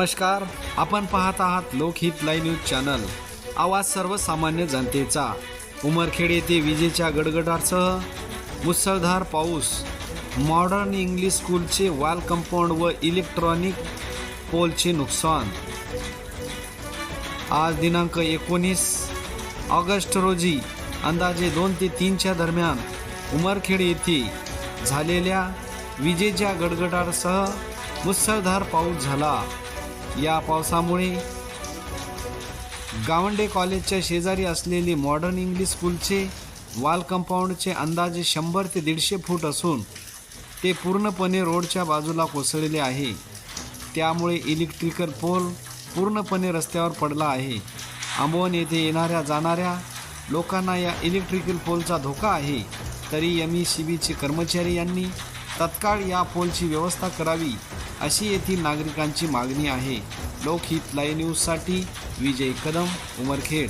नमस्कार, आपण पाहत आहात लोकहित लाईव्ह न्यूज चॅनल, आवाज सर्वसामान्य जनतेचा। उमरखेड येथे विजेच्या गडगडाटासह मुसळधार पाऊस, मॉडर्न इंग्लिश स्कूलचे वॉल कंपाऊंड व इलेक्ट्रॉनिक पोलचे नुकसान। आज दिनांक 19 ऑगस्ट रोजी अंदाजे 2 ते 3च्या दरम्यान उमरखेड येथे झालेल्या विजेच्या गडगडाटासह मुसळधार पाऊस झाला। या पावसामुळे गावंडे कॉलेजच्या शेजारी असलेले मॉडर्न इंग्लिश स्कूलचे वॉल कंपाऊंडचे अंदाजे 100 ते 150 फूट असून ते पूर्णपणे रोडच्या बाजूला कोसळलेले आहे। त्यामुळे इलेक्ट्रिकल पोल पूर्णपणे रस्त्यावर पडला आहे। आंबोन येथे येणाऱ्या जाणाऱ्या लोकांना या इलेक्ट्रिकल पोलचा धोका आहे। तरी MECBचे कर्मचारी यांनी तत्काळ या पोलची व्यवस्था करावी अशी येथील नागरिकांची मागणी आहे। लोकहित लाईव्ह न्यूजसाठी विजय कदम, उमरखेड।